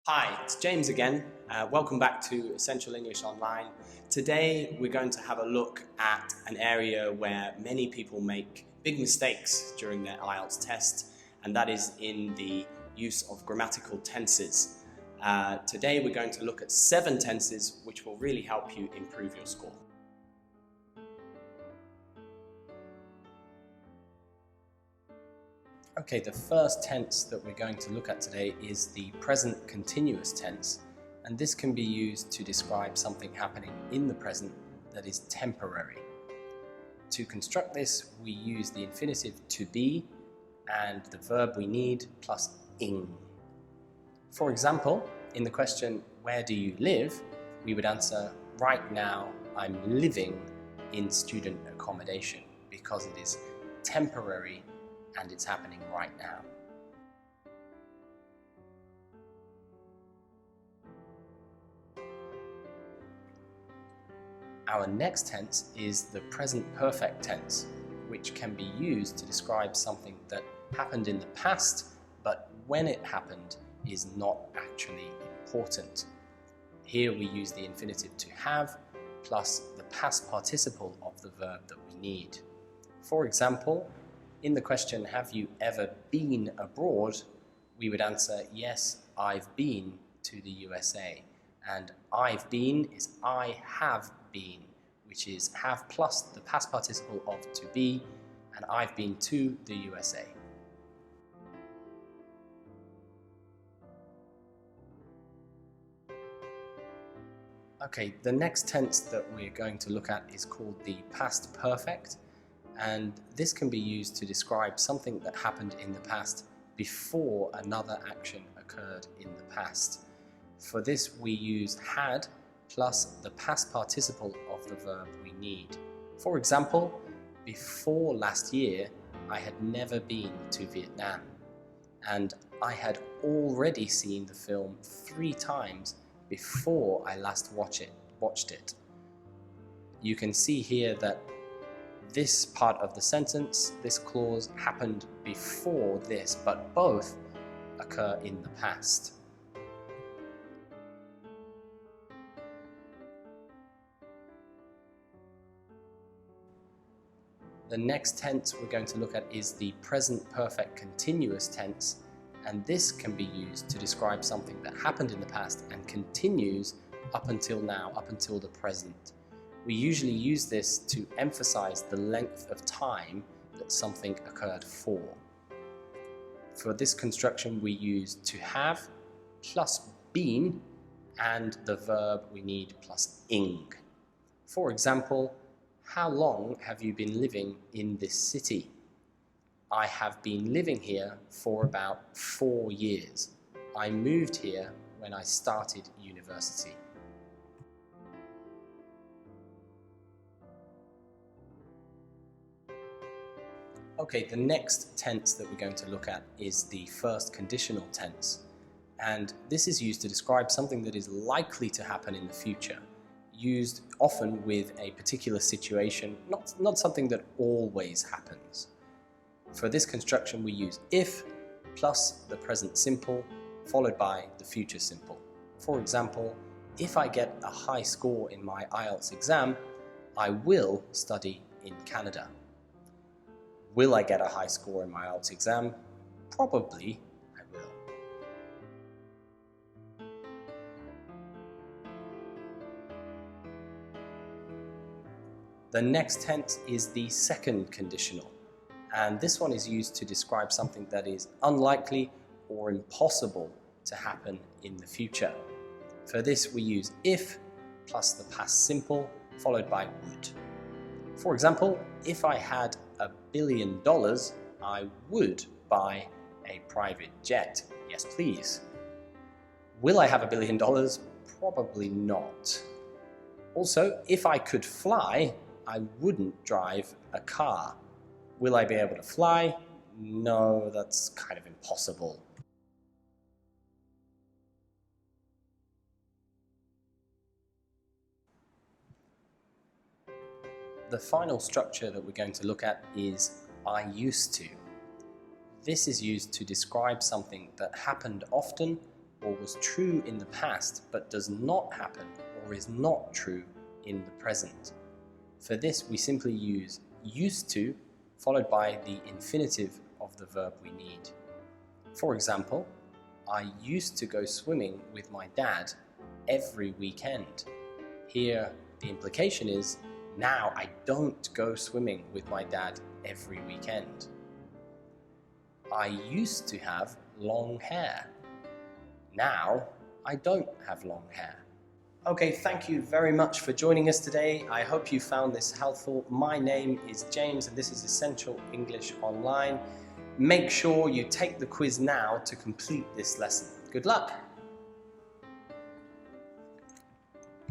Hi, it's James again. Welcome back to Essential English Online. Today we're going to have a look at an area where many people make big mistakes during their Ielts test, and that is in the use of grammatical tenses. Today we're going to look at 7 tenses which will really help you improve your score. Okay, the first tense that we're going to look at today is the present continuous tense, and this can be used to describe something happening in the present that is temporary. To construct this, we use the infinitive to be and the verb we need plus ing. For example, in the question, where do you live? We would answer, right now I'm living in student accommodation, because it is temporary and it's happening right now. Our next tense is the present perfect tense, which can be used to describe something that happened in the past, but when it happened is not actually important. Here we use the infinitive to have plus the past participle of the verb that we need. For example, in the question, have you ever been abroad? We would answer, yes, I've been to the USA. And I've been is I have been, which is have plus the past participle of to be, and I've been to the USA. Okay, the next tense that we're going to look at is called the past perfect. And this can be used to describe something that happened in the past before another action occurred in the past. For this, we use had plus the past participle of the verb we need. For example, before last year, I had never been to Vietnam, and I had already seen the film 3 times before I last watched it. You can see here that this part of the sentence, this clause, happened before this, but both occur in the past. The next tense we're going to look at is the present perfect continuous tense, and this can be used to describe something that happened in the past and continues up until now, up until the present. We usually use this to emphasize the length of time that something occurred for. For this construction, we use to have plus been and the verb we need plus ing. For example, how long have you been living in this city? I have been living here for about 4 years. I moved here when I started university. Okay, the next tense that we're going to look at is the first conditional tense. And this is used to describe something that is likely to happen in the future, used often with a particular situation, not something that always happens. For this construction, we use if plus the present simple followed by the future simple. For example, if I get a high score in my Ielts exam, I will study in Canada. Will I get a high score in my Ielts exam? Probably I will. The next tense is the second conditional, and this one is used to describe something that is unlikely or impossible to happen in the future. For this, we use if plus the past simple followed by would. For example, if I had $1 billion, I would buy a private jet. Yes, please. Will I have $1 billion? Probably not. Also, if I could fly, I wouldn't drive a car. Will I be able to fly? No, that's kind of impossible. The final structure that we're going to look at is I used to. This is used to describe something that happened often or was true in the past but does not happen or is not true in the present. For this, we simply use used to followed by the infinitive of the verb we need. For example, I used to go swimming with my dad every weekend. Here, the implication is, now I don't go swimming with my dad every weekend. I used to have long hair. Now I don't have long hair. Okay, thank you very much for joining us today. I hope you found this helpful. My name is James and this is Essential English Online. Make sure you take the quiz now to complete this lesson. Good luck!